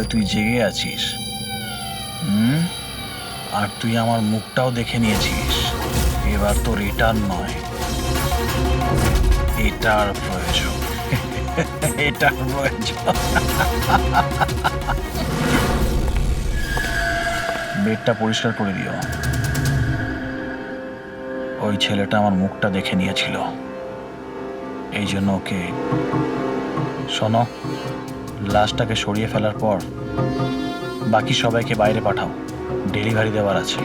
তাহলে তুই জেগে আছিস। আর তুই আমার মুখটাও দেখে নিয়েছিস। এবার তোর রিটার্ন নয়, এটার প্রয়োজন। এটার প্রয়োজন। বেডটা পরিষ্কার করে দিও। ওই ছেলেটা আমার মুখটা দেখে নিয়েছিল, এই জন্য ওকে। শোনো, লাশটাকে সরিয়ে ফেলার পর বাকি সবাইকে বাইরে পাঠাও, ডেলিভারি দেওয়ার আছে।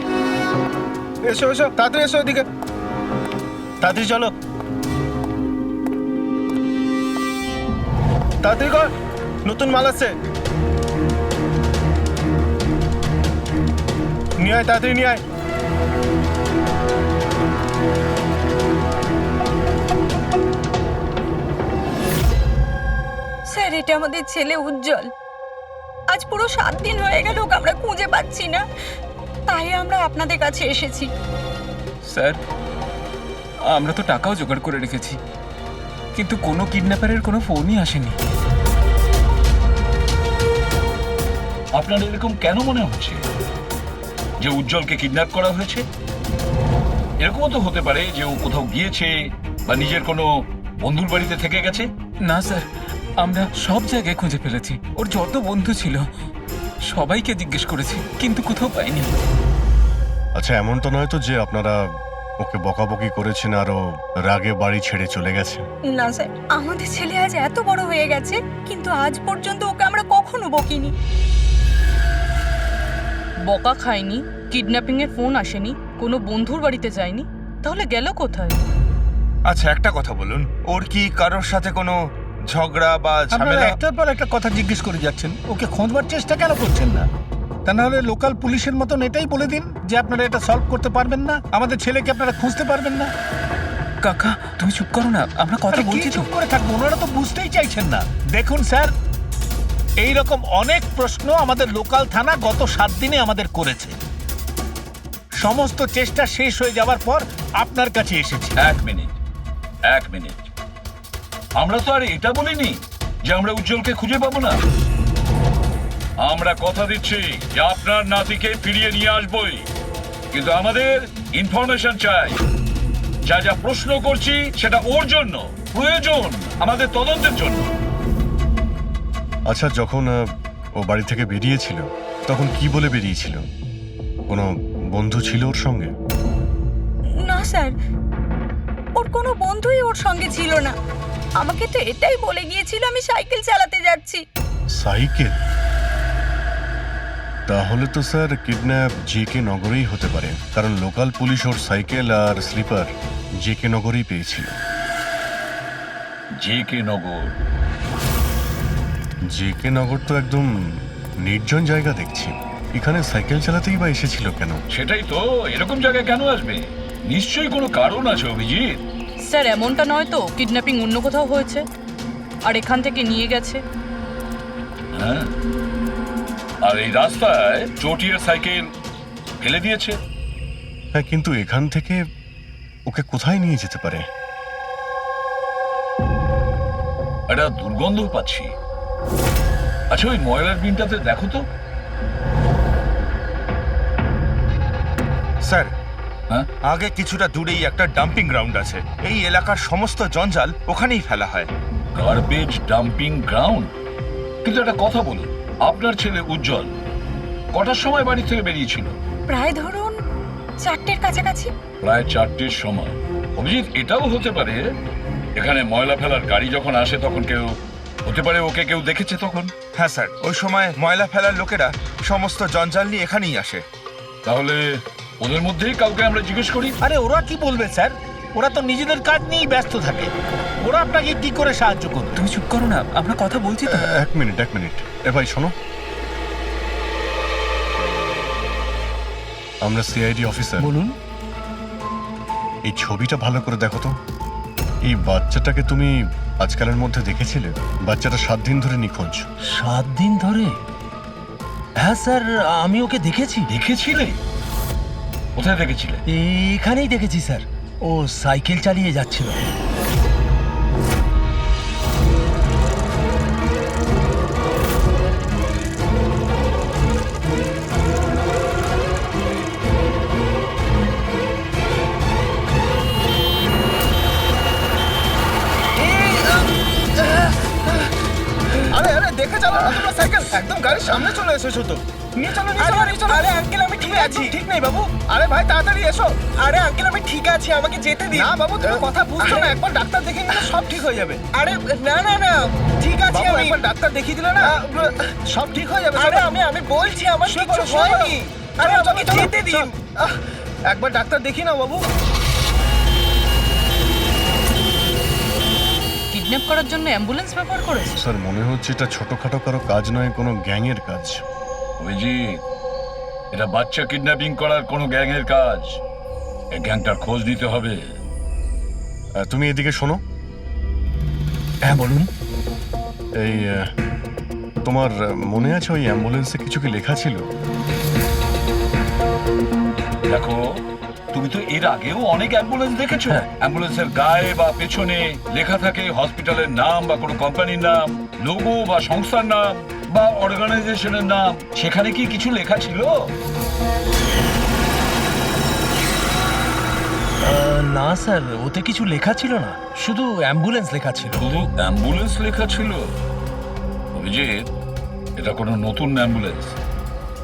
এসো এসো, তাড়াতাড়ি এসো এদিকে, তাড়াতাড়ি চলো, তাড়াতাড়ি কর, নতুন মাল আসছে। নিয়ে আয়, তাড়াতাড়ি নিয়ে আয়। স্যার, এটা আমাদের ছেলে উজ্জ্বল। আজ পুরো 7 দিন হয়ে গেল ওকে আমরা খুঁজে পাচ্ছি না, তাই আমরা আপনাদের কাছে এসেছি। স্যার, আমরা তো টাকাও জোগাড় করে রেখেছি, কিন্তু কোনো কিডন্যাপারের কোনো ফোনই আসেনি। আপনার এরকম কেন মনে হচ্ছে যে উজ্জ্বলকে কিডন্যাপ করা হয়েছে? এরকমও তো হতে পারে যে ও কোথাও গিয়েছে বা নিজের কোনো বন্ধুর বাড়িতে থেকে গেছে। না স্যার, আমরা সব জায়গায় খুঁজে ফেলেছি। ওর যত বন্ধু ছিল সবাইকে জিজ্ঞেস করেছি, কিন্তু কোথাও পাইনি। আচ্ছা, এমন তো নয় তো যে আপনারা ওকে বকাবকি করেছেন আর ও রাগে বাড়ি ছেড়ে চলে গেছে? না স্যার, আমাদের ছেলে আজ এত বড় হয়ে গেছে, কিন্তু আজ পর্যন্ত ওকে আমরা কখনো বকিনি। বকা খায়নি, কিডন্যাপিং এর ফোন আসেনি, কোনো বন্ধুর বাড়িতে যায়নি, তাহলে গেল কোথায়? আচ্ছা, একটা কথা বলুন, ওর কি কারোর সাথে কোনো ঝগড়া বা ঝামেলা? একটার পর একটা কথা জিজ্ঞেস করে যাচ্ছেন, ওকে খোঁজবার চেষ্টা কেন করছেন না? তা নাহলে লোকাল পুলিশের মতন এটাই বলে দিন যে আপনারা এটা সলভ করতে পারবেন না, আমাদের ছেলেকে আপনারা খুঁজতে পারবেন না। কাকা, তুমি চুপ করো না, আমরা কথা আরে, বলছি কি তো। চুপ করে থাকবো? ওনারা তো বুঝতেই চাইছেন না। দেখুন স্যার, এই রকম অনেক প্রশ্ন আমাদের লোকাল থানা গত 7 দিনে আমাদের করেছে। সমস্ত চেষ্টা শেষ হয়ে যাওয়ার পর আপনার কাছে এসেছি। এক মিনিট, আমরা তো আর এটা বলিনি যে আমরা উজ্জ্বলকে খুঁজে পাবো না। আমরা কথা দিচ্ছি যে আপনার নাতিকে ফিরিয়ে নিয়ে আসবই, কিন্তু আমাদের ইনফরমেশন চাই। যা যা প্রশ্ন করছি সেটা ওর জন্য প্রয়োজন, আমাদের তদন্তের জন্য। আচ্ছা, যখন ও বাড়ি থেকে বেরিয়েছিল তখন কি বলে বেরিয়েছিল? কোনো বন্ধু ছিল ওর সঙ্গে? না স্যার, ওর কোনো বন্ধুই ওর সঙ্গে ছিল না। আমাকে তো এটাই বলে গিয়েছিল আমি সাইকেল চালাতে যাচ্ছি। সাইকেল? তাহলে তো স্যার কিডন্যাপ জেকে নগরেই হতে পারে, কারণ লোকাল পুলিশ ওর সাইকেল আর স্লিপার জেকে নগরেই পেয়েছিল। জেকে নগর? জেকে নগর তো একদম নির্জন জায়গা দেখছি, এখানে সাইকেল চালাতেই বা এসেছিল কেন? সেটাই তো, এরকম জায়গায় কেন আসবে? নিশ্চয়ই কোনো কারণ আছে অভিজিৎ। স্যার, এমনটা নয় তো কিডন্যাপিং অন্য কোথাও হয়েছে আর এখান থেকে নিয়ে গেছে? হ্যাঁ, আর এই রাস্তায় চটিয়ার সাইকেল ফেলে দিয়েছে। হ্যাঁ, কিন্তু এখান থেকে ওকে কোথায় নিয়ে যেতে পারে? একটা দুর্গন্ধ পাচ্ছি। আচ্ছা, ওই ময়লার বিনটাতে দেখো তো। স্যার, হ্যাঁ, আগে কিছুটা দূরেই একটা ডাম্পিং গ্রাউন্ড আছে। এই এলাকার সমস্ত জঞ্জাল ওখানেই ফেলা হয়। Garbage dumping ground? কিন্তু একটা কথা বলুন, আপনার ছেলে উজ্জ্বল কটার সময় বাড়ি থেকে বেরিয়েছিল? প্রায় ধরুন 4টের কাছাকাছি। প্রায় 4টের সময়। অভিজিৎ, এটাও হতে পারে এখানে ময়লা ফেলার গাড়ি যখন আসে তখন কেউ, হতে পারে ওকে কেউ দেখেছে তখন। হ্যাঁ স্যার, ওই সময় ময়লা ফেলার লোকেরা সমস্ত জঞ্জাল নিয়ে এখানেই আসে। তাহলে ওদের মধ্যেই কাউকে আমরা জিজ্ঞেস করি। আরে, ওরা কি বলবে স্যার? ওরা তো নিজেদের কাজ নিয়েই ব্যস্ত থাকে, ওরা আপনাকে কি করে সাহায্য করবে? তুমি চুপ করো না, আমরা কথা বলছি তো। এক মিনিট। এ ভাই শোনো, আমরা সিআইডি অফিসার। বলুন। এই ছবিটা ভালো করে দেখো তো। এই বাচ্চাটাকে তুমি আজকালের মধ্যে দেখেছিলে? বাচ্চাটা 7 দিন ধরে নিখোঁজ। 7 দিন ধরে? হ্যাঁ স্যার, আমি ওকে দেখেছি। দেখেছিলে? কোথায় দেখেছিলে? এখানেই দেখেছি স্যার, ও সাইকেল চালিয়ে যাচ্ছিল। দেখে চালাও না তোমরা সাইকেল, একদম গাড়ির সামনে চলে এসেছো তো। নিয়ে চলো নিয়ে চলো নিয়ে চলো। আরে আঙ্কেল আমি ঠিক আছি। ঠিক নেই বাবু। আরে ভাই তাড়াতাড়ি এসো। আরে আঙ্কেল আমি ঠিক আছি, আমাকে যেতে দিন। না বাবু তুমি কথা বুঝছো না, একবার ডাক্তার দেখিয়ে নিলে সব ঠিক হয়ে যাবে। আরে না না না ঠিক আছে, আমি একবার ডাক্তার দেখিয়ে দিলে না সব ঠিক হয়ে যাবে। আরে আমি বলছি আমার কিছু হয়নি। আরে আমাকে যেতে দিন। একবার ডাক্তার দেখি না বাবু। কিডন্যাপ করার জন্য অ্যাম্বুলেন্স ব্যবহার করেছে? স্যার মনে হচ্ছে এটা ছোটখাটো কারো কাজ নয়, কোনো গ্যাংয়ের কাজ। অভিজিৎ, এটা বাচ্চা কিডন্যাপিং করার কোনো গ্যাংয়ের কাজ। এই গ্যাংটার খোঁজ নিতে হবে। তুমি এদিকে শোনো। হ্যাঁ বলুন। এই তোমার মনে আছে ওই অ্যাম্বুলেন্সে কিছু কি লেখা ছিল? দেখো, তুমি তো এর আগেও অনেক অ্যাম্বুলেন্স দেখেছো। অ্যাম্বুলেন্সের গায়ে বা পেছনে লেখা থাকে হসপিটালের নাম বা কোনো কোম্পানির নাম, লোগো বা সংস্থার নাম বা অর্গানাইজেশনের নাম। সেখানে কি কিছু লেখা ছিল? না স্যার, ওতে কিছু লেখা ছিল না, শুধু অ্যাম্বুলেন্স লেখা ছিল। শুধু অ্যাম্বুলেন্স লেখা ছিল? অভিজিৎ, এটা কোনো নতুন অ্যাম্বুলেন্স।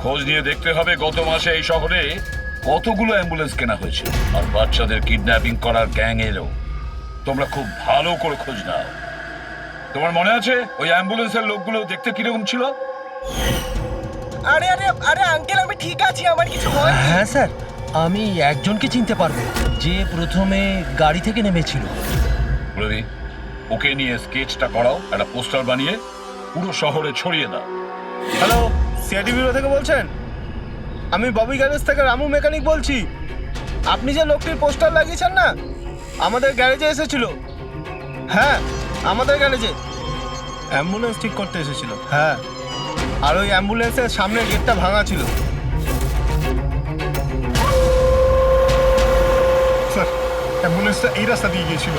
খোঁজ নিয়ে দেখতে হবে গত মাসে এই শহরে কতগুলো অ্যাম্বুলেন্স কেনা হয়েছে। আর বাচ্চাদের কিডন্যাপিং করার গ্যাং এলো। তোমরা খুব ভালো করে খোঁজ নাও। তোমার মনে আছে ওই অ্যাম্বুলেন্সের লোকগুলো দেখতে কিরকম ছিল? আরে আরে আরে আঙ্কেল আমি ঠিক আছি, আমার কিছু হয়নি। হ্যাঁ স্যার, আমি একজনকে চিনতে পারবো যে প্রথমে গাড়ি থেকে নেমেছিল। রবি, ওকে নিয়ে স্কেচটা করাও, একটা পোস্টার বানিয়ে পুরো শহরে ছড়িয়ে দাও। হ্যালো, সিআইডি ব্যুরো থেকে বলছেন? আমি ববি গ্যারেজ থেকে রামু মেকানিক বলছি। আপনি যে লোকটির পোস্টার লাগিয়েছেন না, আমাদের গ্যারেজে এসেছিল। হ্যাঁ, আমাদের গ্যারেজে অ্যাম্বুলেন্স ঠিক করতে এসেছিল। হ্যাঁ, আর ওই অ্যাম্বুলেন্সের সামনের গেটটা ভাঙা ছিল। স্যার অ্যাম্বুলেন্সটা এই রাস্তা দিয়ে গিয়েছিল।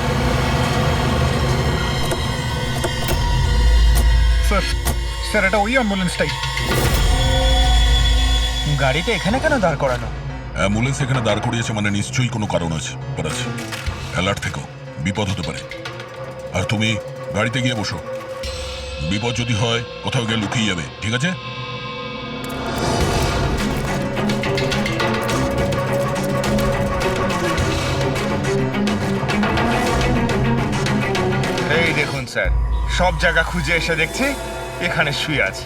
স্যার স্যার এটা ওই অ্যাম্বুলেন্সটাই। গাড়িটা এখানে কেন দাঁড় করানো? অ্যাম্বুলেন্স এখানে দাঁড় করিয়েছে মানে নিশ্চয়ই কোনো কারণ আছে। অ্যালার্ট থেকো, বিপদ হতে পারে। আর তুমি গাড়িতে গিয়ে বসো, বিপদ যদি হয় কোথাও গিয়ে লুকিয়ে যাবে, ঠিক আছে? এই দেখুন স্যার, সব জায়গা খুঁজে এসে দেখছি এখানে শুয়ে আছে।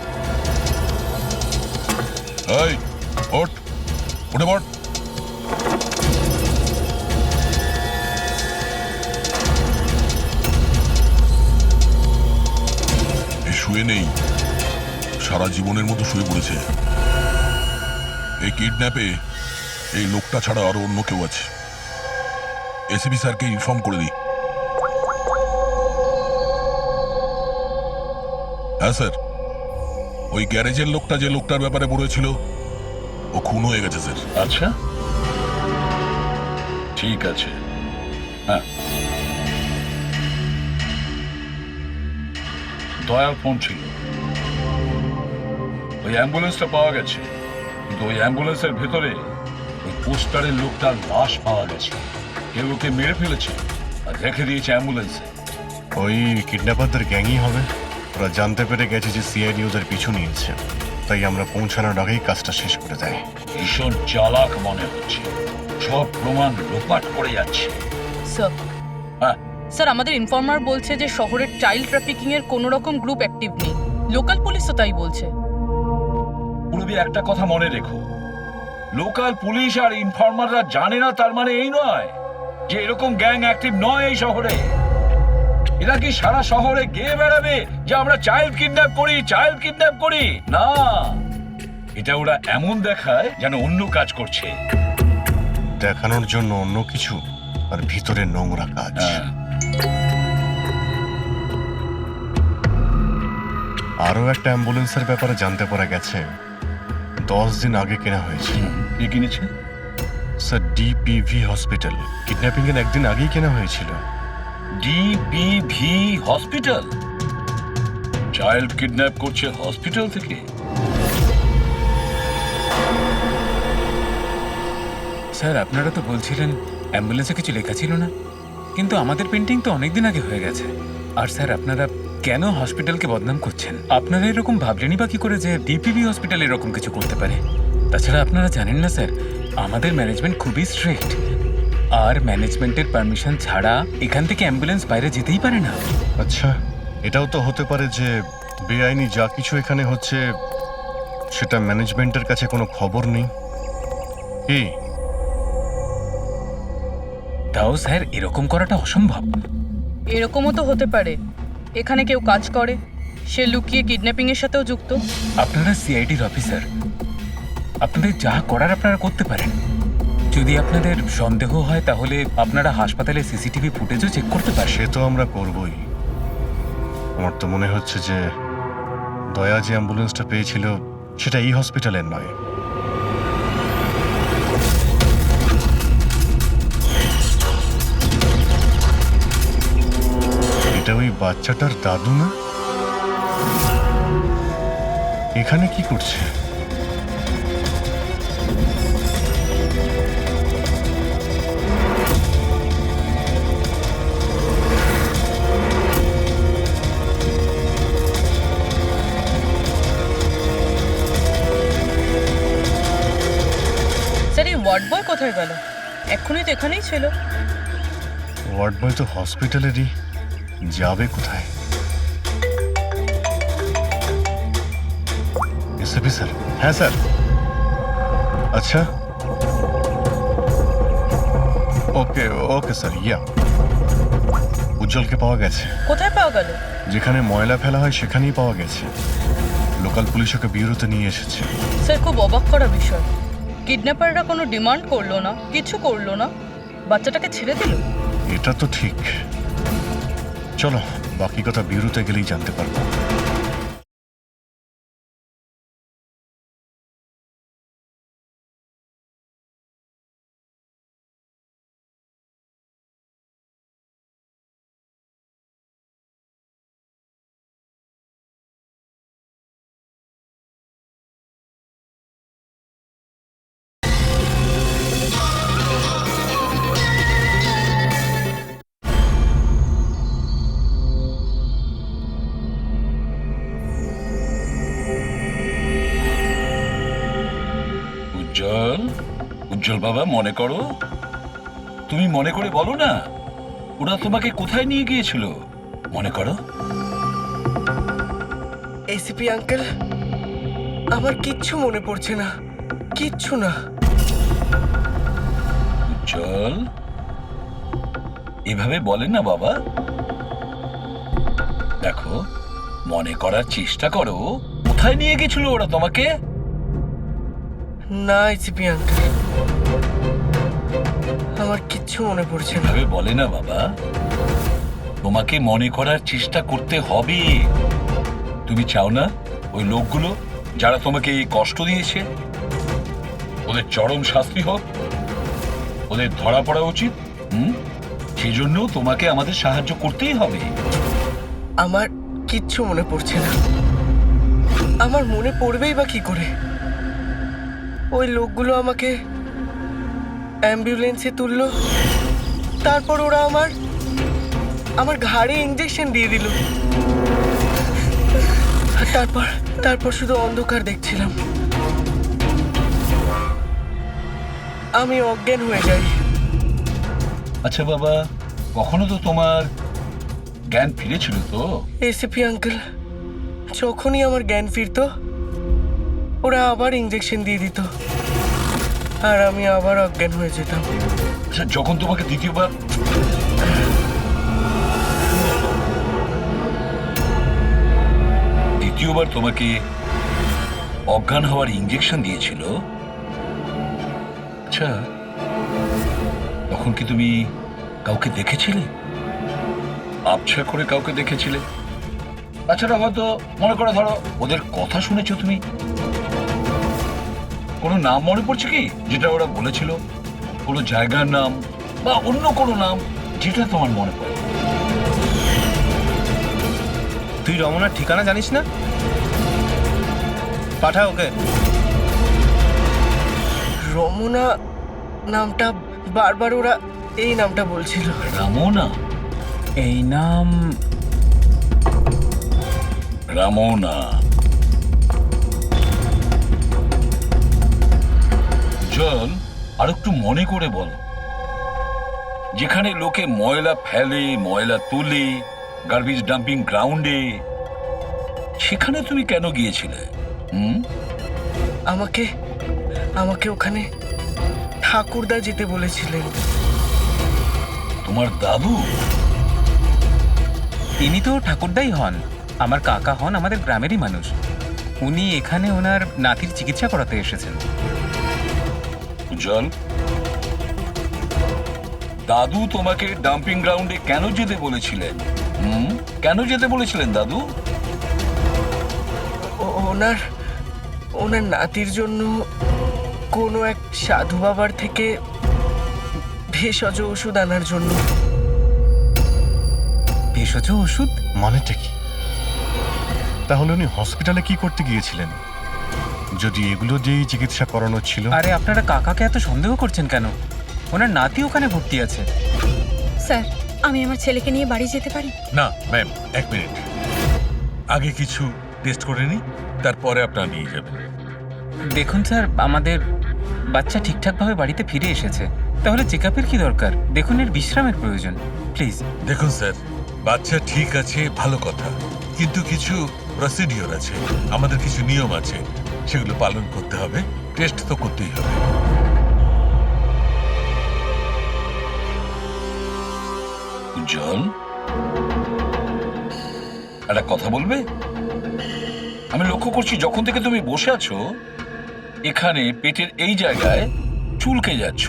এই ওঠ, উঠে পড়। এ শুয়ে নেই, সারা জীবনের মতো শুয়ে পড়েছে। এই কিডন্যাপে এই লোকটা ছাড়া আরো অন্য কেউ আছে। এসিপি স্যারকে ইনফর্ম করে দিই। হ্যাঁ স্যার, ওই গ্যারেজের লোকটা যে লোকটার ব্যাপারে বলেছিল ও খুন হয়ে গেছে স্যার। আচ্ছা, ঠিক আছে। হ্যাঁ, দয়ার ফোন ছিল। ওই অ্যাম্বুলেন্সটা পাওয়া গেছে, কিন্তু ওই অ্যাম্বুলেন্সের ভেতরে ওই পোস্টারের লোকটার লাশ পাওয়া গেছে। কেউ ওকে মেরে ফেলেছে আর রেখে দিয়েছে অ্যাম্বুলেন্সে। ওই কিডন্যাপারদের গ্যাংই হবে। ওরা জানতে পেরে গেছে যে সিআইডি ওদের পিছু নিয়েছে, তাই আমরা পৌঁছানোর আগেই কাজটা শেষ করে দেয়। ভীষণ চালাক মনে হচ্ছে, সব প্রমাণ লোপাট করে যাচ্ছে। স্যার, হ্যাঁ, স্যার আমাদের ইনফর্মার বলছে যে শহরের চাইল্ড ট্রাফিকিং এর কোনো রকম গ্রুপ অ্যাক্টিভ নেই। লোকাল পুলিশও তাই বলছে। পুরবি একটা কথা মনে রেখো, লোকাল পুলিশ আর ইনফর্মাররা জানে না তার মানে এই নয় যে এরকম গ্যাং অ্যাক্টিভ নয় এই শহরে। এরা কি সারা শহরে গেয়ে বেড়াবে যে আমরা চাইল্ড কিডন্যাপ করি, চাইল্ড কিডন্যাপ করি? না, এটা ওরা এমন দেখায় যেন অন্য কাজ করছে। দেখানোর জন্য অন্য কিছু আর ভিতরে নোংরা কাজ। হ্যাঁ, আরও একটা অ্যাম্বুলেন্সের ব্যাপারে জানতে পারা গেছে 10 দিন আগে কেনা হয়েছে। কে কিনেছে? Sir ডিপিভি hospital. কিডন্যাপিং এর একদিন আগেই কেনা হয়েছিল। ডিপিভি হসপিটাল? চাইল্ড কিডন্যাপ করছে হসপিটাল থেকে? স্যার আপনারা তো বলছিলেন অ্যাম্বুলেন্সে কিছু লেখা ছিল না, কিন্তু আমাদের পেন্টিং তো অনেকদিন আগে হয়ে গেছে। আর স্যার আপনারা কেন হসপিটালকে বদনাম করছেন? আপনারা এরকম ভাবলেনই বা কি করে যে ডিপিবি হসপিটাল এরকম কিছু করতে পারে? তাছাড়া আপনারা জানেন না স্যার, আমাদের ম্যানেজমেন্ট খুবই স্ট্রিক্ট, আর ম্যানেজমেন্টের পারমিশন ছাড়া এখান থেকে অ্যাম্বুলেন্স বাইরে যেতেই পারে না। আচ্ছা, এটাও তো হতে পারে যে বেআইনি যা কিছু এখানে হচ্ছে সেটা ম্যানেজমেন্টের কাছে কোনো খবর নেই। কি? তাও স্যার এরকম করাটা অসম্ভব। এরকমও তো হতে পারে এখানে কেউ কাজ করে, সে লুকিয়ে কিডন্যাপিং এর সাথেও যুক্ত। আপনারা সিআইডির অফিসার, আপনাদের যা করার আপনারা করতে পারেন। যদি আপনাদের সন্দেহ হয় তাহলে আপনারা হাসপাতালে সিসিটিভি ফুটেজও চেক করতে পারেন। সে তো আমরা করবই। আমার তো মনে হচ্ছে যে দয়া যে অ্যাম্বুলেন্সটা পেয়েছিল সেটা এই হসপিটালের নয়। এটা ওই বাচ্চাটার দাদু না? এখানে কি করছে? স্যার এই ওয়ার্ড বয় কোথায় গেল? এক্ষুনি তো এখানেই ছিল। ওয়ার্ড বয় তো হসপিটালেরই, যাবে কোথায়? SP sir? হ্যাঁ স্যার। আচ্ছা, ওকে ওকে স্যার। ইয়া, উজ্জ্বলকে পাওয়া গেছে। কোথায় পাওয়া গেল? যেখানে ময়লা ফেলা হয় সেখানেই পাওয়া গেছে। লোকাল পুলিশ ওকে ব্যুরোতে নিয়ে এসেছে। স্যার খুব অবাক করা বিষয়, কিডন্যাপাররা কোনো ডিমান্ড করলো না, কিছু করলো না, বাচ্চাটাকে ছেড়ে দিল। এটা তো ঠিক। চলো, বাকি কথা ব্যুরোতে গেলেই জানতে পারবো। উজ্জ্বল, উজ্জ্বল বাবা, মনে করো, তুমি মনে করে বলো না, ওরা তোমাকে কোথায় নিয়ে গিয়েছিল? মনে করো। এসিপি আঙ্কেল, আমার কিচ্ছু মনে পড়ছে না, কিচ্ছু না। উজ্জ্বল, এভাবে বলেন না বাবা। দেখো, মনে করার চেষ্টা করো, কোথায় নিয়ে গেছিল ওরা তোমাকে? না এসিপি আঙ্কেল, আমার কিচ্ছু মনে পড়ছে না। এভাবে বলে না বাবা, তোমাকে মনে করার চেষ্টা করতে হবে। তুমি চাও না ওই লোকগুলো যারা তোমাকে এই কষ্ট দিয়েছে ওদের চরম শাস্তি হোক, ওদের ধরা পড়া উচিত? সেই জন্য তোমাকে আমাদের সাহায্য করতেই হবে। আমার কিচ্ছু মনে পড়ছে না। আমার মনে পড়বেই বা কি করে? ওই লোকগুলো আমাকে অ্যাম্বুলেন্সে তুললো, তারপর ওরা আমার ঘাড়ে ইঞ্জেকশন দিয়ে দিল। তারপর শুধু অন্ধকার দেখছিলাম। আমি অজ্ঞান হয়ে যাই। আচ্ছা বাবা, কখনো তো তোমার জ্ঞান ফিরেছিল তো? এসিপি আঙ্কেল, যখনই আমার জ্ঞান ফিরতো ওরা আবার ইঞ্জেকশন দিয়ে দিত, আর আমি আবার অজ্ঞান হয়ে যেতাম। আচ্ছা, যখন তোমাকে দ্বিতীয়বার তোমাকে অজ্ঞান হওয়ার ইঞ্জেকশন দিয়েছিল, আচ্ছা তখন কি তুমি কাউকে দেখেছিলে? আবছা করে কাউকে দেখেছিলে? তাছাড়া হয়তো মনে করে ধরো ওদের কথা শুনেছো তুমি? কোনো নাম মনে পড়ছে কি যেটা ওরা বলেছিল? কোনো জায়গার নাম বা অন্য কোনো নাম যেটা তোমার মনে পড়ে? তুই রমনার ঠিকানা জানিস না? পাঠা ওকে। রমনা নামটা বারবার ওরা এই নামটা বলছিল। রামনা? এই নাম রামোনা। জল আর একটু মনে করে বল, যেখানে লোকে ময়লা ফেলে, ময়লা তোলে, গার্বেজ ডাম্পিং গ্রাউন্ডে, সেখানে তুমি কেন গিয়েছিলে? আমাকে আমাকে ওখানে ঠাকুরদা যেতে বলেছিলেন। তোমার দাদু? ইনি তো ঠাকুরদাই হন, আমার কাকা হন, আমাদের গ্রামেরই মানুষ। উনি এখানে ওনার নাতির চিকিৎসা করাতে এসেছেন। জল, দাদু তোমাকে ডাম্পিং গ্রাউন্ডে কেন যেতে বলেছিলেন? কেন যেতে বলেছিলেন দাদু? ওনার ওনার নাতির জন্য কোনো এক সাধু বাবার থেকে ভেষজ ওষুধ আনার জন্য। ভেষজ ওষুধ? মানেটা কি? তাহলে উনি হসপিটালে কি করতে গিয়েছিলেন যদি এগুলো দিয়েই চিকিৎসা করানো ছিল? আরে আপনারা কাকাকে এত সন্দেহ করছেন কেন? ওনার নাতি ওখানে ভর্তি আছে। স্যার, আমি আমার ছেলেকে নিয়ে বাড়ি যেতে পারি? না ম্যাম, 1 মিনিট। আগে কিছু টেস্ট করে নিই, তারপরে আপনারা নিয়ে যাবেন। দেখুন স্যার, আমাদের বাচ্চা ঠিকঠাকভাবে বাড়িতে ফিরে এসেছে, তাহলে চেক আপের কি দরকার? দেখুন, এর বিশ্রামের প্রয়োজন, প্লিজ। দেখুন স্যার, বাচ্চা ঠিক আছে, ভালো কথা, কিন্তু কিছু প্রসিডিওর আছে, আমাদের কিছু নিয়ম আছে, সেগুলো পালন করতে হবে। টেস্ট তো করতেই হবে। জল, একটা কথা বলবে? আমি লক্ষ্য করছি যখন থেকে তুমি বসে আছো এখানে, পেটের এই জায়গায় চুলকে যাচ্ছ।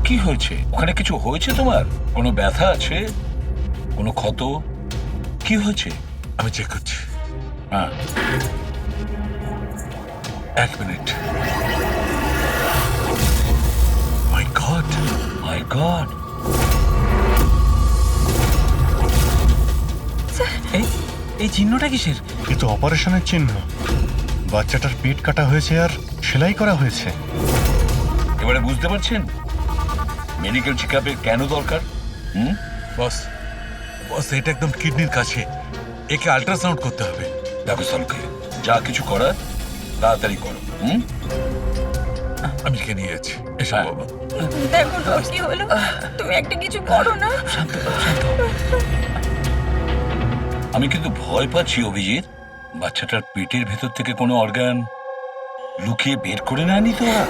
কি হয়েছে? ওখানে কিছু হয়েছে তোমার? কোনো ব্যথা আছে? কোনো ক্ষত? কি হয়েছে? আমি চেক করছি। হ্যাঁ, 1 মিনিট। মাই গড, মাই গড। এই চিহ্নটা কিসের? এ তো অপারেশনের চিহ্ন। বাচ্চাটার পেট কাটা হয়েছে আর সেলাই করা হয়েছে। এবারে বুঝতে পারছেন মেডিকেল চেক আপের কেন দরকার? বস, বস, এটা একদম কিডনির কাছে, একে আল্ট্রাসাউন্ড করতে হবে। দেখো সালকে, যা কিছু করার তাড়াতাড়ি করো। আমি লিখে নিয়ে যাচ্ছি। এসো হ্যাঁ। বাবা। দেখো না কি হলো, তুমি একটা কিছু করো না। আমি কিন্তু ভয় পাচ্ছি অভিজিৎ, বাচ্চাটার পেটের ভেতর থেকে কোনো অর্গান লুকিয়ে বের করে নেয়নি তো ওরা?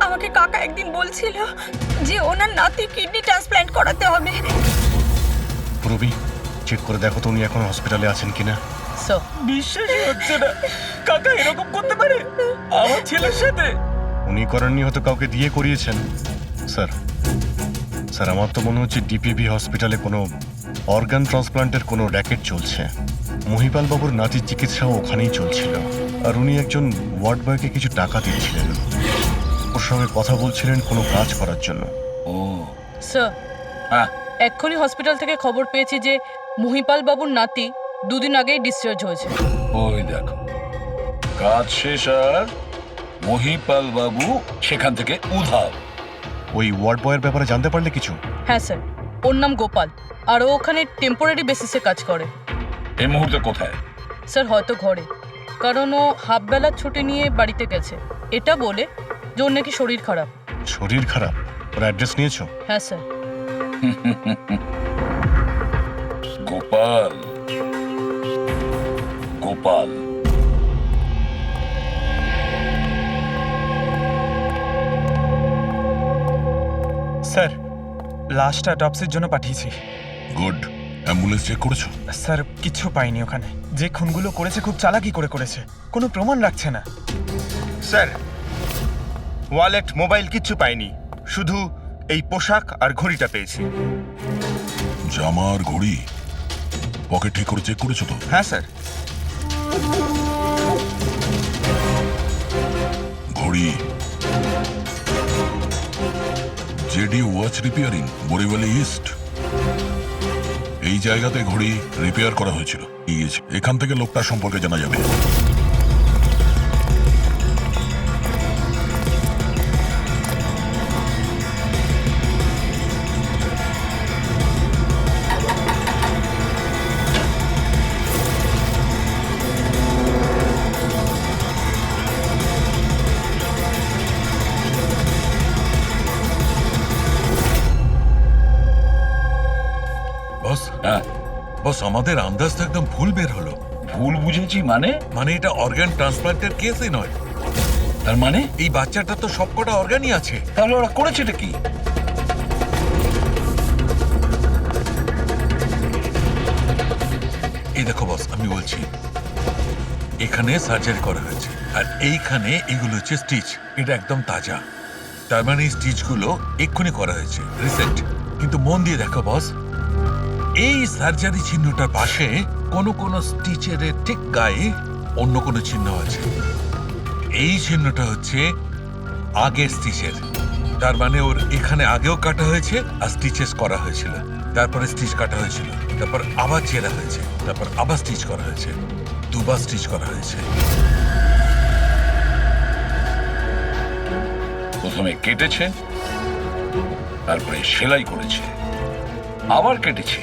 আমাকে কাকা একদিন বলছিল যে ওনার নাতি কিডনি ট্রান্সপ্ল্যান্ট করাতে হবে। রবি, চেক করে দেখো তো উনি এখন হসপিটালে আছেন কিনা। স্যার, বিশ্বাসই হচ্ছে না, কাকা এরকম করতে পারে আমার ছেলের সাথে। উনি করেননি, হয়তো কাউকে দিয়ে করিয়েছেন। স্যার, স্যার, আমার তো মনে হচ্ছে ডিপিবি হসপিটালে কোনো অর্গান ট্রান্সপ্লান্টের কোনো র্যাকেট চলছে। মহিপাল বাবুর নাতির চিকিৎসাও ওখানেই চলছিল, আর উনি একজন ওয়ার্ড বয়কে কিছু টাকা দিচ্ছিলেন, ওর সঙ্গে কথা বলছিলেন কোনো কাজ করার জন্য। ও স্যার, হ্যাঁ, এক্ষুনি হসপিটাল থেকে খবর পেয়েছি যে মহিপাল বাবুর নাতি 2 দিন আগেই ডিসচার্জ হয়েছে। ওই দেখো, কাজ শেষ আর মহিপাল বাবু সেখান থেকে উধাও। ওই ওয়ার্ড বয়ের ব্যাপারে জানতে পারলে কিছু? হ্যাঁ স্যার, ওর নাম গোপাল, আর ও ওখানে টেম্পোরারি বেসিসে কাজ করে। এই মুহূর্তে কোথায়? স্যার, হয়তো ঘরে, কারণ ও হাফ বেলার ছুটি নিয়ে বাড়িতে গেছে, এটা বলে যে ওর নাকি শরীর খারাপ। শরীর খারাপ? ওর অ্যাড্রেস নিয়েছো? হ্যাঁ sir. Gopal, Gopal. Sir, last অটপসির জন্য পাঠিয়েছি। গুড। অ্যাম্বুলেন্স চেক করেছো? স্যার, কিছু পাইনি ওখানে। যে খুনগুলো করেছে খুব চালাকি করে করেছে, কোনো প্রমাণ রাখছে না। স্যার, ওয়ালেট, মোবাইল কিচ্ছু পাইনি, শুধু এই পোশাক আর ঘড়িটা পেয়েছি। জামা আর ঘড়ি পকেট ঠিক করে চেক করেছো তো? হ্যাঁ স্যার। ঘড়ি জেডি ওয়াচ রিপেয়ারিং, বরিওয়ালি ইস্ট, এই জায়গাতে ঘড়ি রিপেয়ার করা হয়েছিল। এখান থেকে লোকটার সম্পর্কে জানা যাবে। বস হ্যাঁ, বস আমাদের আন্দাজ তো একদম ভুল বের হলো। ভুল বুঝেছি মানে? মানে এটা অর্গান ট্রান্সপ্লান্টের কেসই নয়। তার মানে এই বাচ্চাটা তো সবকটা অর্গানই আছে। তাহলে ওরা করেছেটা কি? এই দেখো বস, আমি বলছি এখানে সার্জারি করা হয়েছে আর এইখানে এগুলো হচ্ছে স্টিচ। এটা একদম তাজা, তার মানে এই স্টিচগুলো এক্ষুনি করা হয়েছে, রিসেন্ট। কিন্তু মন দিয়ে দেখো বস, এই সার্জারি চিহ্নটার পাশে কোনো কোনো স্টিচের ঠিক গায়ে অন্য কোনো চিহ্ন আছে। এই চিহ্নটা হচ্ছে আগের স্টিচের, তার মানে ওর এখানে আগেও কাটা হয়েছে আর স্টিচেস করা হয়েছিল, তারপরে স্টিচ কাটা হয়েছিল, তারপর আবার চেরা হয়েছে, তারপর আবার স্টিচ করা হয়েছে, দুবার স্টিচ করা হয়েছে। প্রথমে কেটেছে, তারপরে সেলাই করেছে, আবার কেটেছে,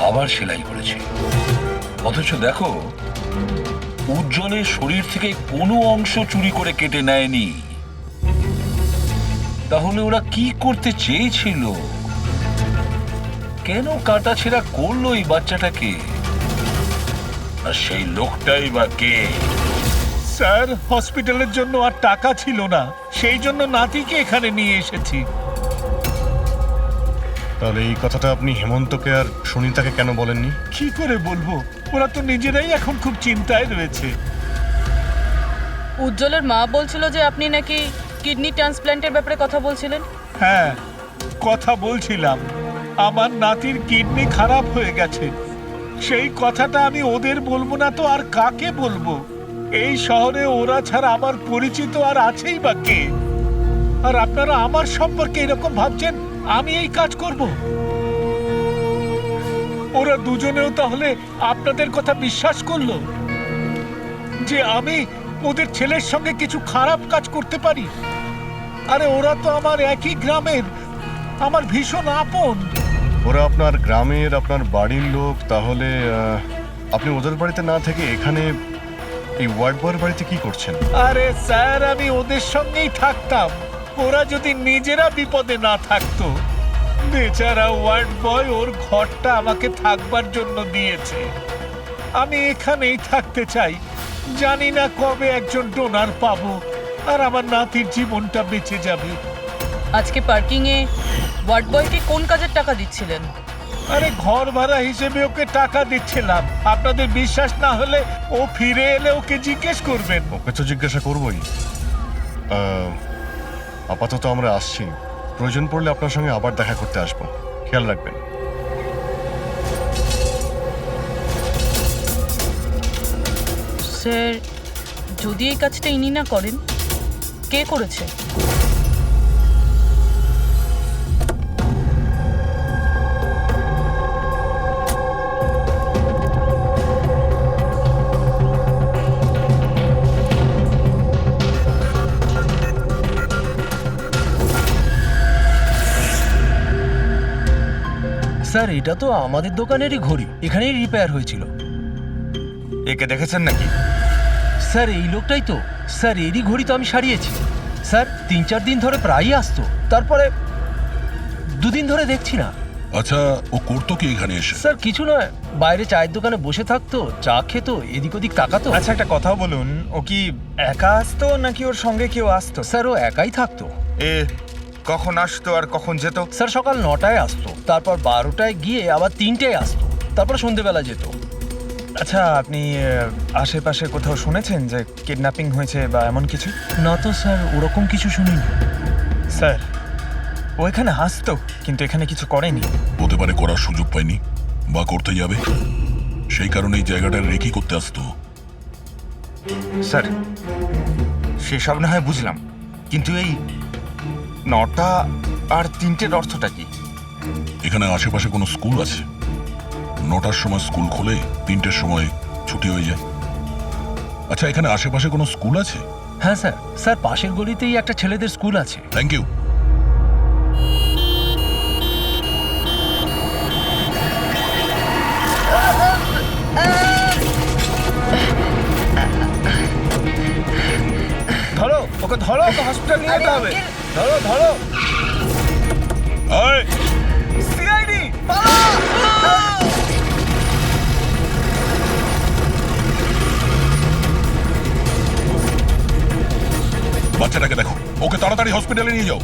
আবার সেলাই করেছে। অথচ দেখো, উজ্জ্বলের শরীর থেকে কোনো অংশ চুরি করে কেটে নেয়নি। তাহলে ওরা কি করতে চেয়েছিল? কেন কাটাছেঁড়া করলো এই বাচ্চাটাকে? আর সেই লোকটাই বা কে? স্যার, হসপিটালের জন্য আর টাকা ছিল না, সেই জন্য নাতিকে এখানে নিয়ে এসেছি। তাহলে এই কথাটা আপনি হেমন্তকে আর সুনিতাকে কেন বলেননি? কি করে বলবো, ওরা তো নিজেরাই এখন খুব চিন্তায় রয়েছে। উজ্জ্বলের মা বলছিল যে আপনি নাকি কিডনি ট্রান্সপ্ল্যান্টের ব্যাপারে কথা বলছিলেন। হ্যাঁ, কথা বলছিলাম। আমার নাতির কিডনি খারাপ হয়ে গেছে, সেই কথাটা আমি ওদের বলবো না তো আর কাকে বলবো? এই শহরে ওরা ছাড়া আমার পরিচিত আর আছেই বা কে? আর আপনারা আমার সম্পর্কে এরকম ভাবছেন আমি এই কাজ করব? ওরা দুজনেও তাহলে আপনাদের কথা বিশ্বাস করলো যে আমি ওদের ছেলের সঙ্গে কিছু খারাপ কাজ করতে পারি? আরে ওরা তো আমার একই গ্রামের, আমার ভীষণ আপন। ওরা আপনার গ্রামের, আপনার বাড়ির লোক, তাহলে আপনি ওদের বাড়িতে না থেকে এখানে এই ওয়ার্ড বয়ের বাড়িতে কি করছেন? আরে স্যার, আমি ওদের সঙ্গেই থাকতাম, ওরা যদি নিজেরা বিপদে না থাকতো। বেচারা ওয়ার্ড বয় ওর ঘরটা আমাকে থাকবার জন্য দিয়েছে। আমি এখানেই থাকতে চাই, জানি না কবে একজন ডোনার পাবো আর আমার নাতির জীবনটা বেঁচে যাবে। আজকে পার্কিং এ ওয়ার্ড বয়কে কোন কাজের টাকা দিচ্ছিলেন? আরে ঘর ভাড়া হিসেবে ওকে টাকা দিচ্ছিলাম। আপনাদের বিশ্বাস না হলে ও ফিরে এলে ওকে জিজ্ঞেস করবেন। ওকে তো জিজ্ঞাসা করবোই। আপাতত আমরা আসছি, প্রয়োজন পড়লে আপনার সঙ্গে আবার দেখা করতে আসবো, খেয়াল রাখবেন। স্যার, যদি এই কাজটা ইনি না করেন, কে করেছে? স্যার, এটা তো আমাদের দোকানেরই ঘড়ি, এখানেই রিপেয়ার হয়েছিল। একে দেখেছেন নাকি? স্যার, এই লোকটাই তো। স্যার, এরই ঘড়ি তো আমি সারিয়েছি। স্যার, 3-4 দিন ধরে প্রায়ই আসতো, তারপরে 2 দিন ধরে দেখছি না। আচ্ছা, ও করতো কি এখানে এসে? স্যার, কিছু নয়, বাইরে চায়ের দোকানে বসে থাকতো, চা খেতো, এদিক ওদিক তাকাতো। আচ্ছা, একটা কথা বলুন, ও কি একা আসতো নাকি ওর সঙ্গে কেউ আসতো? স্যার, ও একাই থাকতো। এ কখন আসতো আর কখন যেত? স্যার, সকাল 9টায় আসতো, তারপর 12টায় গিয়ে আবার 3টায় আসতো, তারপর সন্ধেবেলা যেত। আচ্ছা, আপনি আশেপাশে কোথাও শুনেছেন যে কিডন্যাপিং হয়েছে বা এমন কিছু? না তো স্যার, ওরকম কিছু শুনিনি। স্যার, ও এখানে আসতো কিন্তু এখানে কিছু করেনি। হতে পারে করার সুযোগ পায়নি বা করতে যাবে, সেই কারণে এই জায়গাটা রেকি করতে আসতো। স্যার, সেসব না হয় বুঝলাম, কিন্তু এই 9টা আর 3টের অর্থটা কি? এখানে আশেপাশে কোনো স্কুল আছে? 9টার সময় স্কুল খোলে, 3টের সময় ছুটি হয়ে যায়। আচ্ছা, এখানে আশেপাশে কোনো স্কুল আছে? হ্যাঁ স্যার, স্যার পাশের গলিতেই একটা ছেলেদের স্কুল আছে। Thank you. ধরো ওকে, ধরো ওকে, হসপিটাল নিয়ে যেতে হবে। ধরো ধরো। আয় সিআইডি পালা! তাড়াতাড়ি হসপিটালে নিয়ে যাও।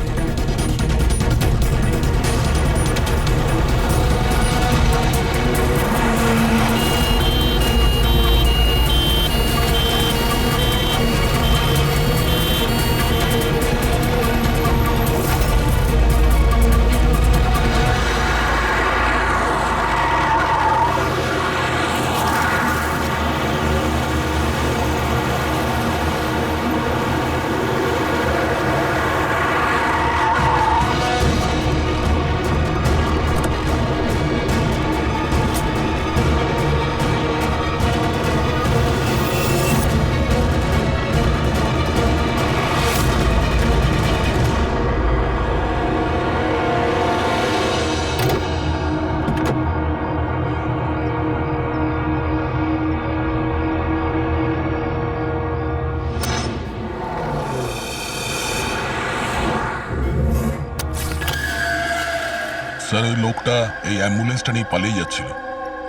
স্যার, ওই লোকটা এই অ্যাম্বুলেন্সটা নিয়ে পালিয়ে যাচ্ছিল।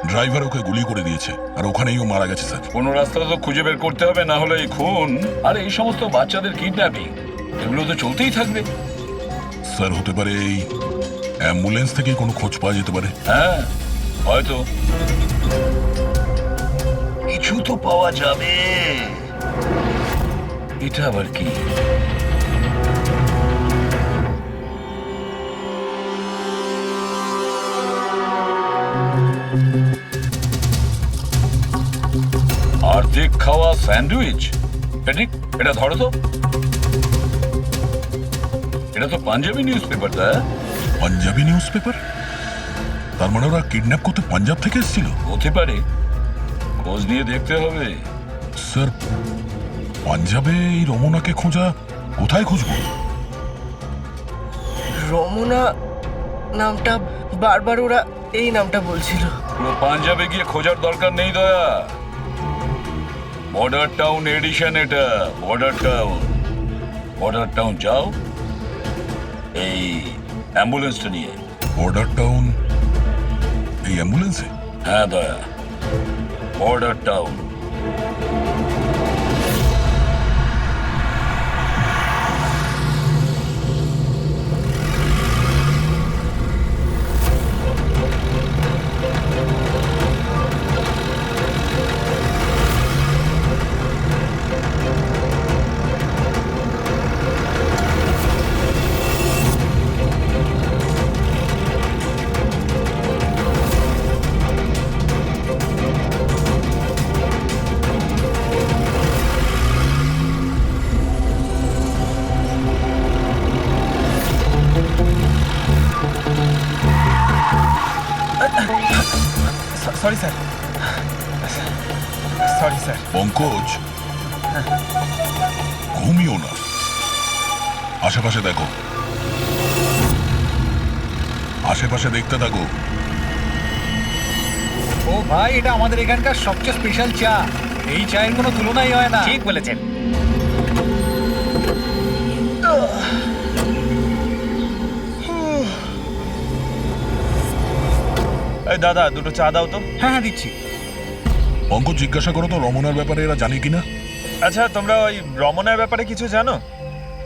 ড্রাইভার ওকে গুলি করে দিয়েছে, আর ওখানেই ও মারা গেছে স্যার। কোনো রাস্তা তো খুঁজে বের করতে হবে, না হলে এই খুন আর এই সমস্ত বাচ্চাদের কিডন্যাপিং এগুলো তো চলতেই থাকবে। স্যার, হতে পারে এই অ্যাম্বুলেন্স থেকে কোনো খোঁজ পাওয়া যেতে পারে। হ্যাঁ, হয়তো কিছু তো পাওয়া যাবে। এটা আবার কি? অর্ধেক খাওয়া স্যান্ডউইচ। পেট্রিক, এটা ধরো তো। এটা তো পাঞ্জাবি নিউজ পেপার। তা পাঞ্জাবি নিউজ পেপার? তার মানে ওরা কিডন্যাপ করতে পাঞ্জাব থেকে এসেছিল? হতে পারে, খোঁজ নিয়ে দেখতে হবে। স্যার, পাঞ্জাবে এই রমনাকে খোঁজা, কোথায় খুঁজবো? রমনা নামটা বারবার ওরা এই নামটা বলছিল। পুরো পাঞ্জাবে গিয়ে খোঁজার দরকার নেই দয়া। বর্ডার টাউন এডিশন এটা, বর্ডার টাউন। বর্ডার টাউন যাও এই অ্যাম্বুলেন্সটা নিয়ে। বর্ডার টাউন এই অ্যাম্বুলেন্সে? হ্যাঁ Daya, border town. Sorry sir, sorry sir. Pankaj, ঘুমিও না, আশেপাশে দেখো, আশেপাশে দেখতে থাকো। ও ভাই, এটা আমাদের এখানকার সবচেয়ে স্পেশাল চা। এই চায়ের কোনো তুলনাই হয় না। ঠিক বলেছেন। এই দাদা, দুটো চা দাও তো। হ্যাঁ হ্যাঁ, দিচ্ছি। পঙ্কজ, জিজ্ঞাসা করো তো রমনার ব্যাপারে এরা জানে কিনা। আচ্ছা, তোমরা ওই রমনার ব্যাপারে কিছু জানো?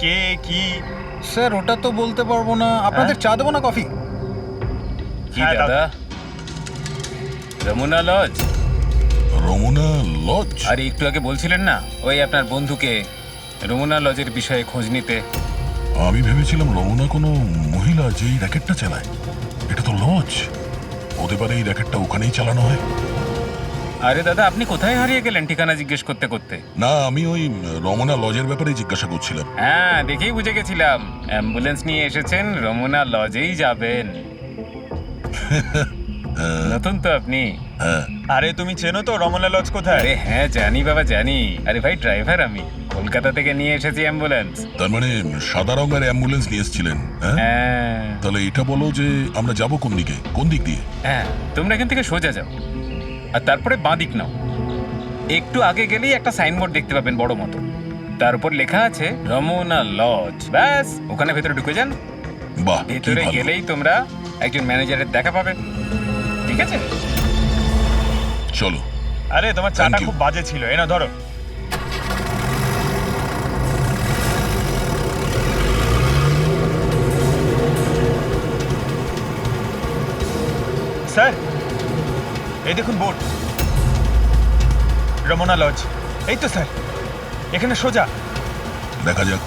কে কি? স্যার, ওটা তো বলতে পারবো না। আপনাদের চা দেবো না কফি? কি হ্যাঁ, দাদা? রমনা লজ? রমনা লজ? আরে একটু আগে বলছিলেন না ওই আপনার বন্ধুকে রমনা লজের বিষয়ে খোঁজ নিতে। আমি ভেবেছিলাম রমনা কোনো মহিলা যে এই র্যাকেটটা চালায়। এটা তো লজ, হতে পারে এই র্যাকেটটা ওখানেই চালানো হয়। আরে দাদা, আপনি কোথায় হারিয়ে গেলেন ঠিকানা জিজ্ঞেস করতে করতে? না, আমি ওই রমনা লজের ব্যাপারে জিজ্ঞাসা করছিলাম। হ্যাঁ, দেখেই বুঝে গেছিলাম অ্যাম্বুলেন্স নিয়ে এসেছেন, রমনা লজেই যাবেন। নতুন তো আপনি। হ্যাঁ। আরে তুমি চেনো তো রমনা লজ কোথায়? আরে হ্যাঁ, জানি বাবা জানি। আরে ভাই, ড্রাইভার আমি, কলকাতা থেকে নিয়ে এসেছি অ্যাম্বুলেন্স। তার মানে সাদা রঙের অ্যাম্বুলেন্স নিয়ে এসেছিলেন? হ্যাঁ। তাহলে এটা বলো যে আমরা যাব কোন দিকে, কোন দিক দিয়ে? হ্যাঁ, তোমরা এখান থেকে সোজা যাও, আর তারপরে বাঁ দিক নাও। একটু আগে গেলেই একটা সাইনবোর্ড দেখতে পাবেন বড় মতো, তার উপর লেখা আছে রমনা লজ। ব্যাস, ওখানে ভেতরে ঢুকে যান। বাহ, ভেতরে গেলেই তোমরা একজন ম্যানেজারের দেখা পাবে। ঠিক আছে, চলো। আরে তোমার চাটা খুব বাজে ছিল, এ না ধরো। স্যার এই দেখুন বোর্ড, রমনা লজ। এই তো স্যার, এখানে সোজা। দেখা যাক।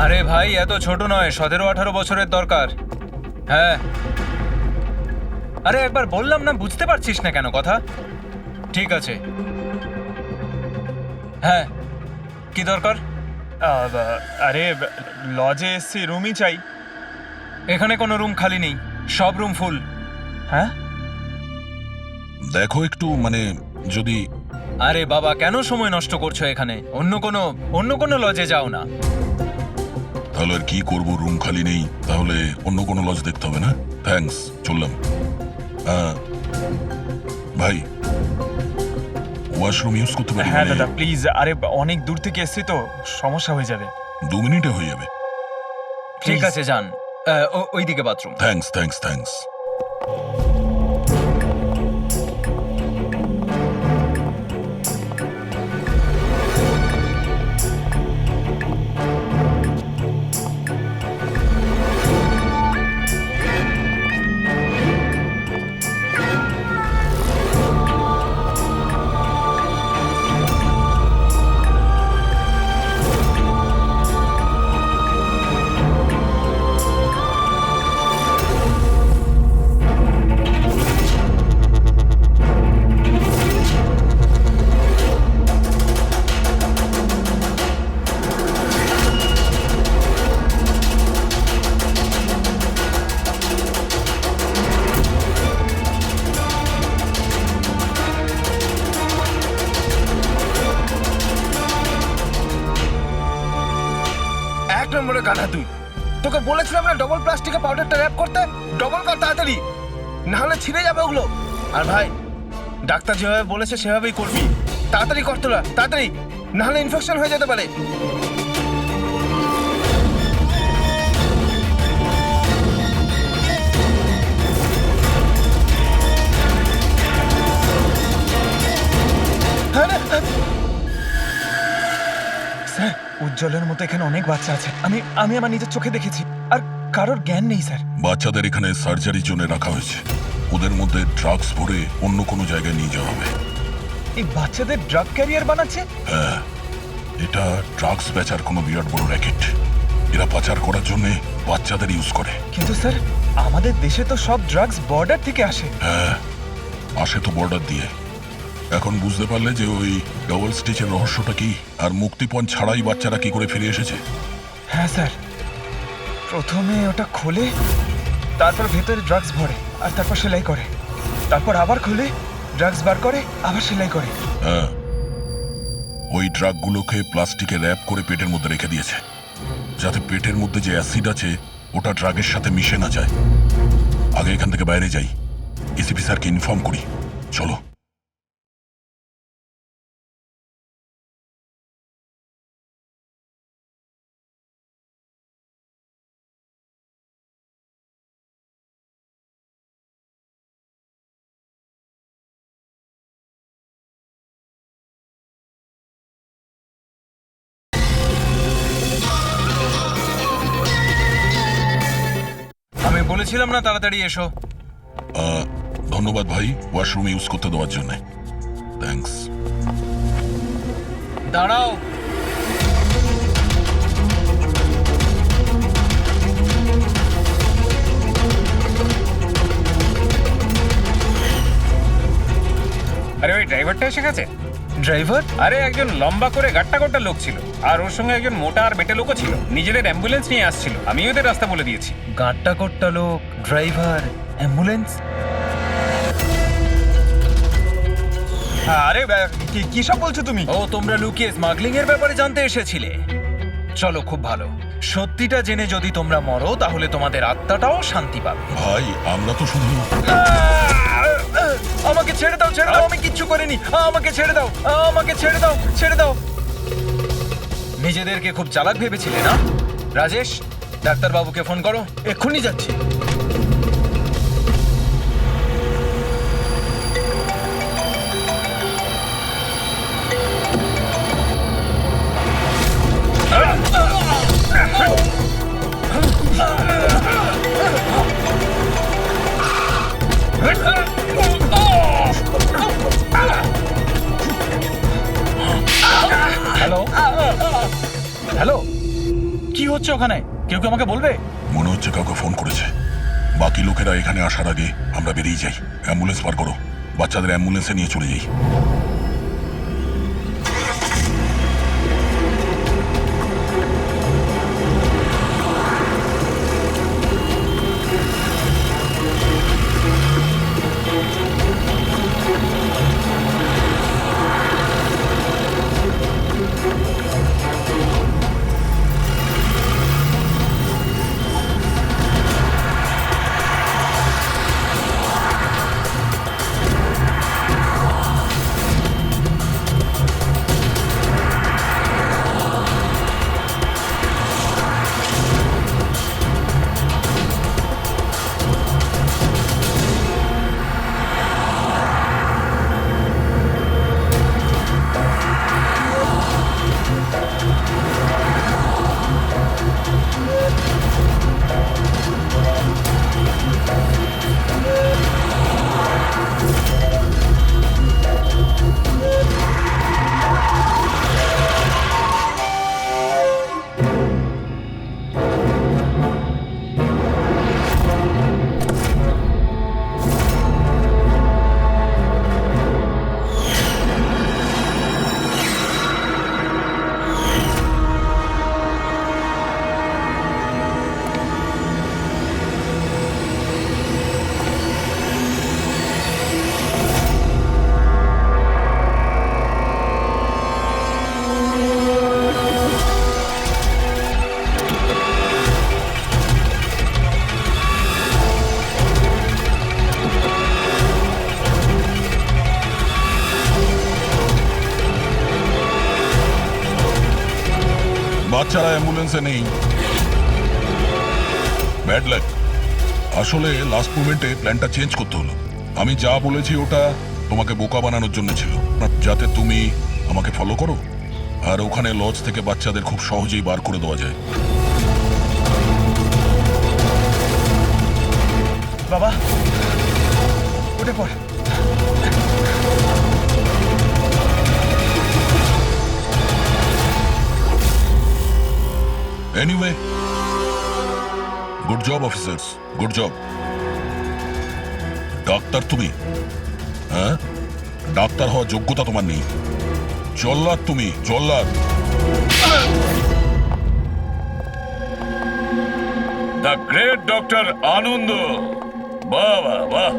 আরে ভাই এত ছোট নয়, 17-18 বছরের দরকার। হ্যাঁ, আরে একবার বললাম না, বুঝতে পারছিস না কেন কথা? ঠিক আছে, হ্যাঁ কি দরকার? আরে লজে এসছি, রুমই চাই। এখানে কোনো রুম খালি নেই, সব রুম ফুল। হ্যাঁ দেখো একটু, মানে যদি আরে বাবা কেন সময় নষ্ট করছো এখানে? অন্য কোনো লজে যাও না। তাহলে আর কি করব, রুম খালি নেই, তাহলে অন্য কোনো লজ দেখতে হবে না? থ্যাঙ্কস, চললাম। ভাই ওয়াশরুম ইউজ করতে পারি? হ্যাঁ দাদা প্লিজ, আরে অনেক দূর থেকে এসছি তো সমস্যা হয়ে যাবে। 2 মিনিটে হয়ে যাবে। ঠিক আছে যান, ওইদিকে বাথরুম। Thanks thanks thanks. নম্বরে গাধা তুই। তোকে বলেছিলাম না ডবল প্লাস্টিকে পাউডারটা র‍্যাপ করতে। ডবল কর তাড়াতাড়ি, না হলে ছিঁড়ে যাবে ওগুলো। আর ভাই ডাক্তার যেভাবে বলেছে সেভাবেই করবি। তাড়াতাড়ি কর তোরা, তাড়াতাড়ি, না হলে ইনফেকশন হয়ে যেতে পারে। স্যার উজ্জ্বলের মতো এখানে অনেক বাচ্চা আছে, আমি আমার নিজের চোখে দেখেছি, আর কারোর জ্ঞান নেই স্যার। বাচ্চাদের এখানে সার্জারির জন্য রাখা হয়েছে, ওদের মধ্যে ড্রাগস ভরে অন্য কোনো জায়গায় নিয়ে যাওয়া হবে। এই বাচ্চাদের ড্রাগ ক্যারিয়ার বানাচ্ছে? হ্যাঁ, এটা ড্রাগস বেচার কোনো বিরাট বড় র্যাকেট। এরা পাচার করার জন্য বাচ্চাদের ইউজ করে। কিন্তু স্যার আমাদের দেশে তো সব ড্রাগস বর্ডার থেকে আসে। হ্যাঁ, আসে তো বর্ডার দিয়ে। এখন বুঝতে পারলে যে ওই ডবল স্টিচের রহস্যটা কি, আর মুক্তিপণ ছাড়াই বাচ্চারা কি করে ফিরে এসেছে? হ্যাঁ স্যার, প্রথমে ওটা খোলে, তারপর ভেতরে ড্রাগস ভরে, আর তারপর সেলাই করে, তারপর আবার খুলে ড্রাগস বার করে, আবার সেলাই করে। হ্যাঁ, ওই ড্রাগগুলোকে প্লাস্টিকে র্যাপ করে পেটের মধ্যে রেখে দিয়েছে, যাতে পেটের মধ্যে যে অ্যাসিড আছে ওটা ড্রাগের সাথে মিশে না যায়। আগে এখান থেকে বাইরে যাই, এসিপি স্যারকে ইনফর্ম করি। চলো। আমি বলেছিলাম না তাড়াতাড়ি এসো। ধন্যবাদ ভাই, ওয়াশরুম ইউজ করতে দেওয়ার জন্য। থ্যাঙ্কস। দাঁড়াও, আরে ওই ড্রাইভারটা এসে গেছে। ড্রাইভার? আরে একজন লম্বা করে গাট্টা গোট্টা লোক ছিল, আর ওর সঙ্গে একজন মোটা আর বেটে লোকও ছিল। নিজেদের অ্যাম্বুলেন্স নিয়ে আসছিল, আমি ওদের রাস্তা বলে দিয়েছি। গাঁটটা কোট্টা লোক, ড্রাইভার, অ্যাম্বুলেন্স। আরে কি সব বলছো তুমি? ও, তোমরা লুকিয়ে স্মাগলিং এর ব্যাপারে জানতে এসেছিলে। চলো, খুব ভালো। সত্যিটা জেনে যদি তোমরা মরো তাহলে তোমাদের আত্মাটাও শান্তি পাবে। ভাই আমরা তো শুধু... আমাকে ছেড়ে দাও, ছেড়ে দাও, আমি কিচ্ছু করিনি। আমাকে ছেড়ে দাও, আমাকে ছেড়ে দাও, ছেড়ে দাও। নিজেদেরকে খুব চালাক ভেবেছিলে না? রাজেশ, ডাক্তারবাবুকে ফোন করো। এক্ষুনি যাচ্ছি। ওখানে? কেউ কি আমাকে বলবে? মনে হচ্ছে কাউকে ফোন করেছে। বাকি লোকেরা এখানে আসার আগে আমরা বেরিয়ে যাই। অ্যাম্বুলেন্স পার করো, বাচ্চাদের অ্যাম্বুলেন্সে নিয়ে চলে যাই। বাচ্চারা অ্যাম্বুলেন্সে নেই। Bad luck. আসলে লাস্ট মোমেন্টে প্ল্যানটা চেঞ্জ করতে হলো। আমি যা বলেছি ওটা তোমাকে বোকা বানানোর জন্য ছিল, যাতে তুমি আমাকে ফলো করো আর ওখানে লজ থেকে বাচ্চাদের খুব সহজেই বার করে দেওয়া যায়। বাবা উঠে পড়। Anyway, good job officers, good job. Doctor তুমি? হ্যাঁ, ডাক্তার হওয়ার যোগ্যতা তোমার নেই। জল্লাদ তুমি, জল্লাদ। দ্য গ্রেট ডক্টর আনন্দ। বাহ বাহ বাহ।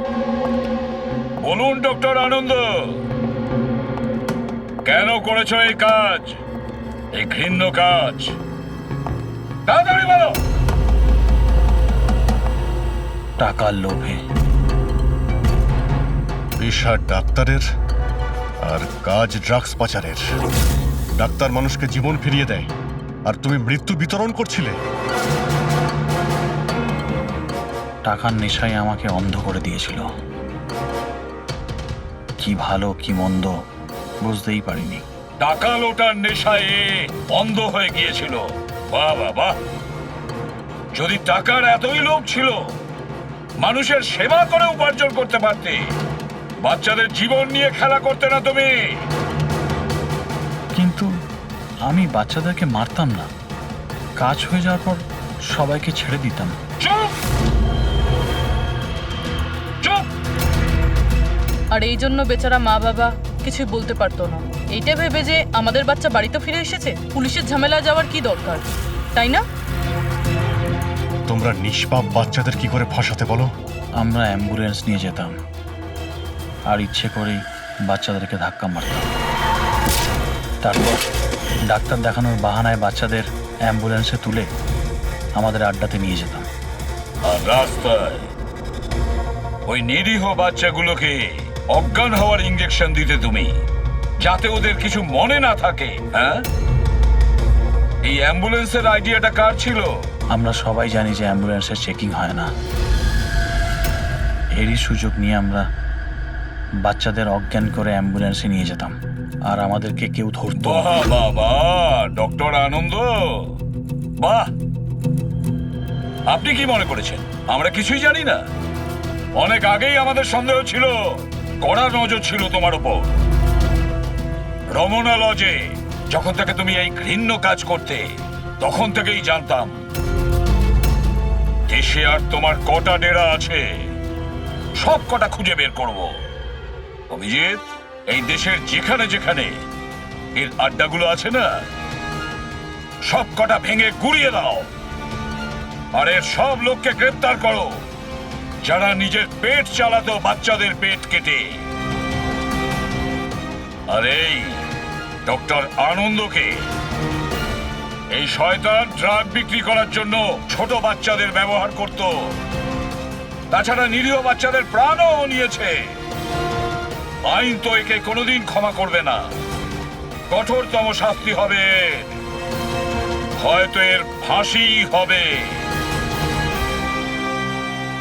বলুন ডক্টর আনন্দ, কেন করেছো এই কাজ, এই ঘৃণ্য কাজ? তাড়াতাড়ি বলো। টাকার লোভে। পেশা ডাক্তারের আর কাজ ড্রাগস পাচারের। ডাক্তার মানুষকে জীবন ফিরিয়ে দেয় আর তুমি মৃত্যু বিতরণ করছিলে। টাকার নেশায় আমাকে অন্ধ করে দিয়েছিল। কি ভালো কি মন্দ বুঝতেই পারিনি। টাকা লোটার নেশায় অন্ধ হয়ে গিয়েছিল। বাহ বাহ বাহ। যদি টাকার এতই লোভ ছিল, মানুষের সেবা করে উপার্জন করতে পারতে। বাচ্চাদের জীবন নিয়ে খেলা করতে না তুমি। কিন্তু আমি বাচ্চাদেরকে মারতাম না, কাজ হয়ে যাওয়ার পর সবাইকে ছেড়ে দিতাম। চুপ চুপ। আর এই জন্য বেচারা মা বাবা কিছুই বলতে পারতো না। এইটা ভেবে যে আমাদের বাচ্চা বাড়িতে ফিরে এসেছে, পুলিশের ঝামেলা যাওয়ার কি দরকার, তাই না? তোমরা নিষ্পাপ বাচ্চাদের কি করে ফাঁসাতে বলো? আমরা অ্যাম্বুলেন্স নিয়ে যেতাম আর ইচ্ছে করেই বাচ্চাদেরকে ধাক্কা মারতাম। তারপর ডাক্তার দেখানোর বাহানায় বাচ্চাদের অ্যাম্বুলেন্সে তুলে আমাদের আড্ডাতে নিয়ে যেতাম। আর রাস্তায় ওই নিরীহ বাচ্চাগুলোকে অজ্ঞান হওয়ার ইঞ্জেকশন দিতে তুমি, যাতে ওদের কিছু মনে না থাকে। হ্যাঁ, এই অ্যাম্বুলেন্সের আইডিয়াটা কার ছিল? আমরা সবাই জানি যে অ্যাম্বুলেন্সের চেকিং হয় না। এরই সুযোগ নিয়ে আমরা বাচ্চাদের অজ্ঞান করে অ্যাম্বুলেন্সে নিয়ে যেতাম আর আমাদেরকে কেউ ধরতো না। বাহ বাহ বাহ, ডক্টর আনন্দ, বাহ। আপনি কি মনে করেছেন আমরা কিছুই জানি না? অনেক আগেই আমাদের সন্দেহ ছিল, কড়া নজর ছিল তোমার উপর। রমনা লজে যখন থেকে তুমি এই ঘৃণ্য কাজ করতে, তখন থেকেই জানতাম দেশে আর তোমার কটা ডেরা আছে সব কটা খুঁজে বের করব। অভিজিৎ, এই দেশের যেখানে যেখানে এর আড্ডাগুলো আছে না, সব কটা ভেঙে গুড়িয়ে দাও। আর এর সব লোককে গ্রেপ্তার করো যারা নিজের পেট চালাতো বাচ্চাদের পেট কেটে। আর এই ডক্টর আনন্দকে, এই শয়তান ড্রাগ বিক্রি করার জন্য ছোট বাচ্চাদের ব্যবহার করত। তাছাড়া নিরীহ বাচ্চাদের প্রাণও নিয়েছে। আইন তো একে কোনোদিন ক্ষমা করবে না। কঠোরতম শাস্তি হবে, হয়তো এর ফাঁসি হবে।